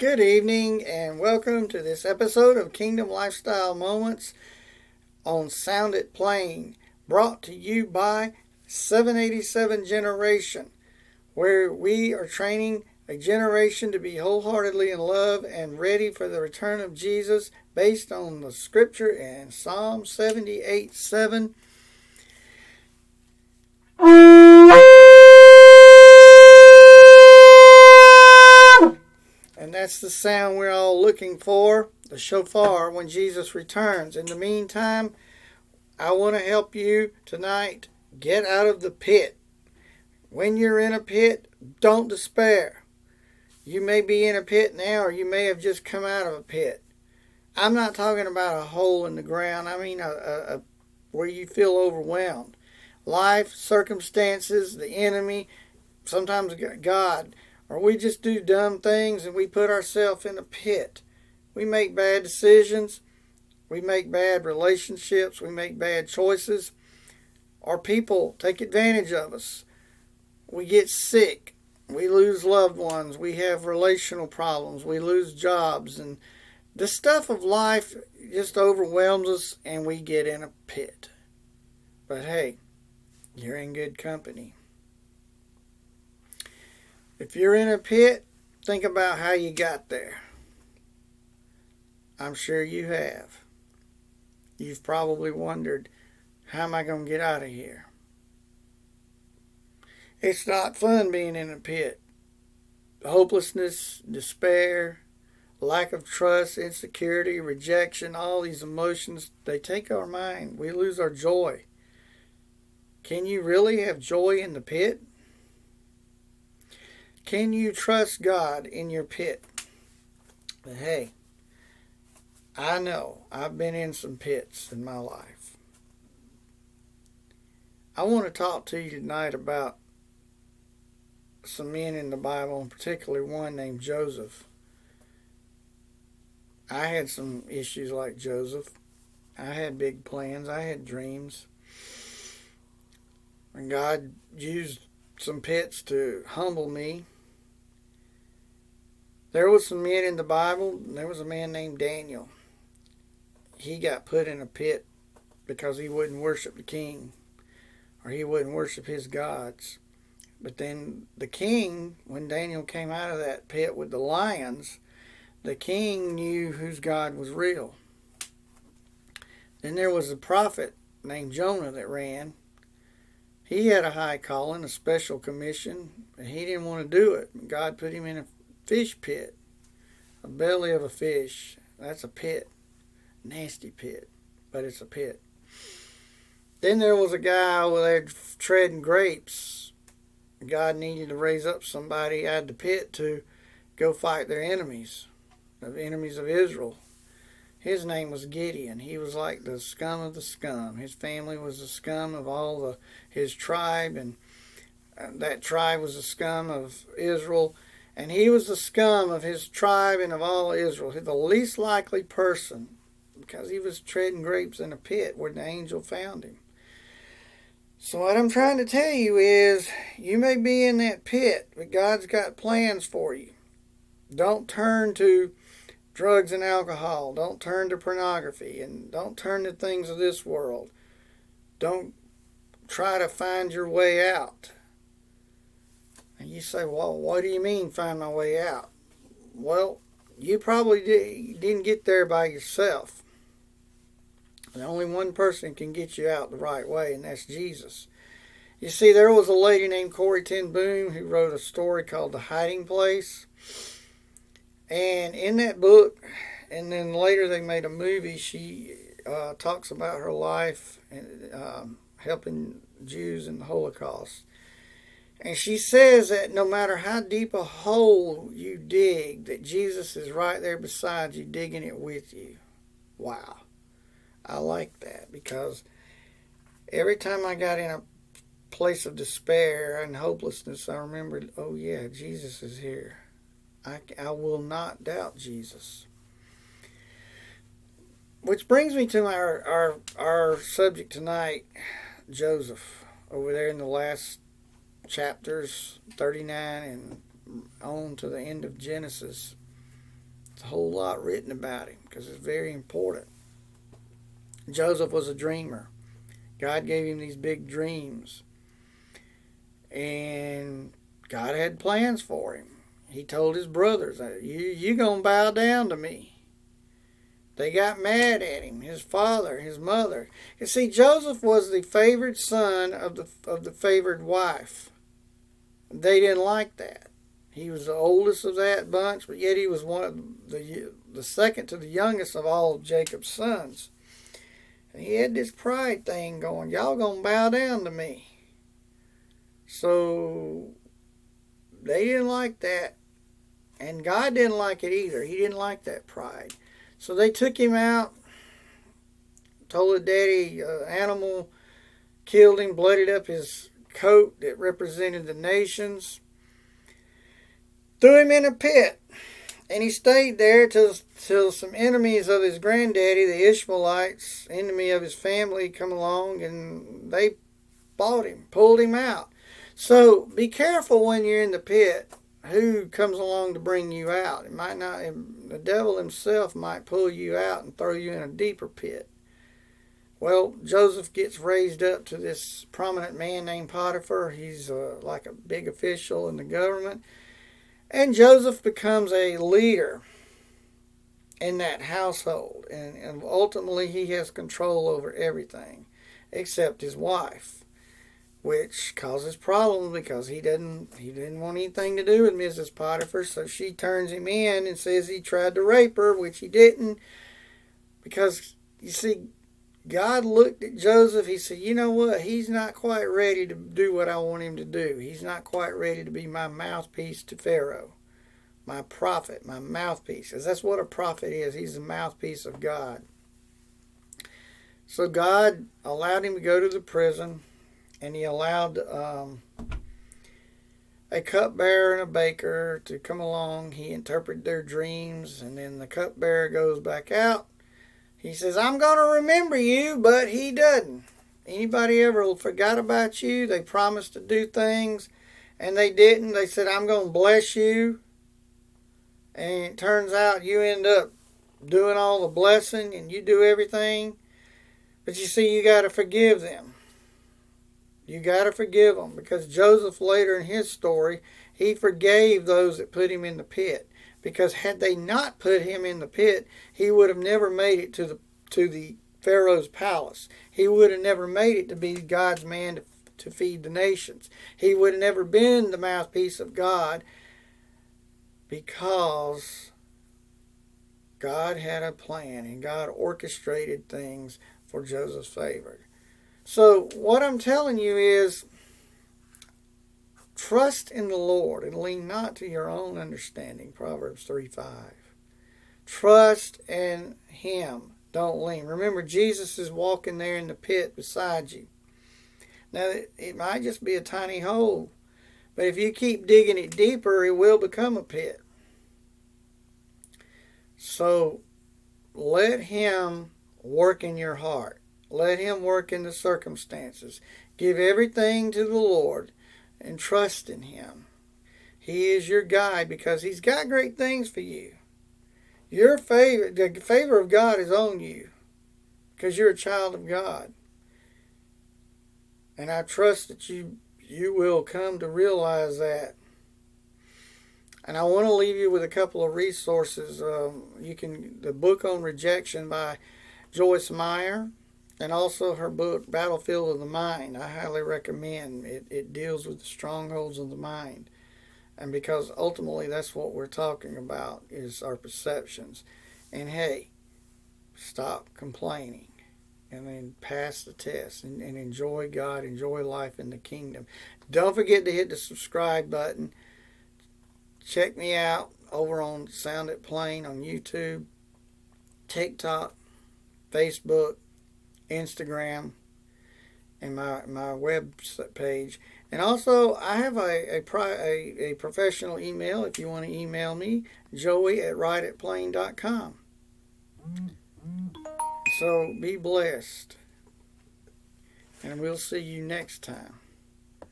Good evening and welcome to this episode of Kingdom Lifestyle Moments on Sound It Plain, brought to you by 787 Generation, where we are training a generation to be wholeheartedly in love and ready for the return of Jesus based on the scripture in Psalm 78:7. And that's the sound we're all looking for, the shofar, when Jesus returns. In the meantime, I want to help you tonight get out of the pit. When you're in a pit, don't despair. You may be in a pit now, or you may have just come out of a pit. I'm not talking about a hole in the ground. I mean where you feel overwhelmed. Life, circumstances, the enemy, sometimes God, or we just do dumb things and we put ourselves in a pit. We make bad decisions. We make bad relationships. We make bad choices. Or people take advantage of us. We get sick. We lose loved ones. We have relational problems. We lose jobs. And the stuff of life just overwhelms us and we get in a pit. But hey, you're in good company. If you're in a pit, think about how you got there. I'm sure you have. You've probably wondered, how am I going to get out of here? It's not fun being in a pit. Hopelessness, despair, lack of trust, insecurity, rejection, all these emotions, they take our mind. We lose our joy. Can you really have joy in the pit? Can you trust God in your pit? But hey, I know I've been in some pits in my life. I want to talk to you tonight about some men in the Bible, and particularly one named Joseph. I had some issues like Joseph. I had big plans. I had dreams. And God used some pits to humble me. There was some men in the Bible. There was a man named Daniel. He got put in a pit because he wouldn't worship the king, or he wouldn't worship his gods. But then the king, when Daniel came out of that pit with the lions, the king knew whose God was real. Then there was a prophet named Jonah that ran. He had a high calling, a special commission, but he didn't want to do it. God put him in a fish pit, a belly of a fish. That's a pit, nasty pit, but it's a pit. Then there was a guy over there treading grapes. God needed to raise up somebody out of the pit to go fight their enemies, the enemies of Israel. His name was Gideon. He was like the scum of the scum. His family was the scum of his tribe, and that tribe was the scum of Israel. And he was the scum of his tribe and of all Israel. He's the least likely person, because he was treading grapes in a pit where the angel found him. So what I'm trying to tell you is, you may be in that pit, but God's got plans for you. Don't turn to drugs and alcohol. Don't turn to pornography, and don't turn to things of this world. Don't try to find your way out. And you say, well, what do you mean find my way out? Well, you probably didn't get there by yourself. And only one person can get you out the right way, and that's Jesus. You see, there was a lady named Corrie ten Boom who wrote a story called The Hiding Place. And in that book, and then later they made a movie, she talks about her life and helping Jews in the Holocaust. And she says that no matter how deep a hole you dig, that Jesus is right there beside you, digging it with you. Wow. I like that, because every time I got in a place of despair and hopelessness, I remembered, oh yeah, Jesus is here. I will not doubt Jesus. Which brings me to our subject tonight, Joseph, over there in the last chapters 39 and on to the end of Genesis. There's a whole lot written about him because it's very important. Joseph was a dreamer. God gave him these big dreams. And God had plans for him. He told his brothers, you going to bow down to me. They got mad at him, his father, his mother. You see, Joseph was the favored son of the favored wife. They didn't like that. He was the oldest of that bunch, but yet he was one of the second to the youngest of all of Jacob's sons. And he had this pride thing going, y'all going to bow down to me. So they didn't like that. And God didn't like it either. He didn't like that pride. So they took him out, told the daddy animal, killed him, bloodied up his coat that represented the nations, threw him in a pit. And he stayed there till some enemies of his granddaddy, the Ishmaelites, enemy of his family, come along and they bought him, pulled him out. So be careful when you're in the pit who comes along to bring you out. It might not. The devil himself might pull you out and throw you in a deeper pit. Well, Joseph gets raised up to this prominent man named Potiphar. He's like a big official in the government. And Joseph becomes a leader in that household. And ultimately he has control over everything except his wife, which causes problems because he didn't want anything to do with Mrs. Potiphar. So she turns him in and says he tried to rape her, which he didn't. Because, you see, God looked at Joseph. He said, you know what? He's not quite ready to do what I want him to do. He's not quite ready to be my mouthpiece to Pharaoh. My prophet, my mouthpiece. Because that's what a prophet is. He's the mouthpiece of God. So God allowed him to go to the prison. And he allowed a cupbearer and a baker to come along. He interpreted their dreams. And then the cupbearer goes back out. He says, I'm going to remember you, but he doesn't. Anybody ever forgot about you? They promised to do things, and they didn't. They said, I'm going to bless you. And it turns out you end up doing all the blessing, and you do everything. But you see, you got to forgive them. You got to forgive them, because Joseph later in his story, he forgave those that put him in the pit. Because had they not put him in the pit, he would have never made it to the Pharaoh's palace. He would have never made it to be God's man to feed the nations. He would have never been the mouthpiece of God, because God had a plan and God orchestrated things for Joseph's favor. So what I'm telling you is, trust in the Lord and lean not to your own understanding. Proverbs 3:5. Trust in Him. Don't lean. Remember, Jesus is walking there in the pit beside you. Now, it might just be a tiny hole, but if you keep digging it deeper, it will become a pit. So, let Him work in your heart. Let Him work in the circumstances. Give everything to the Lord and trust in Him. He is your guide because He's got great things for you. The favor of God is on you because you're a child of God. And I trust that you will come to realize that. And I want to leave you with a couple of resources. The book on rejection by Joyce Meyer, and also her book, Battlefield of the Mind. I highly recommend it. It deals with the strongholds of the mind. And because ultimately that's what we're talking about, is our perceptions. And hey, stop complaining. And then pass the test. And enjoy God, enjoy life in the kingdom. Don't forget to hit the subscribe button. Check me out over on Sound It Plain on YouTube, TikTok, Facebook, Instagram, and my web page. And also, I have a professional email if you want to email me, joey@rideitplain.com. So be blessed, and we'll see you next time.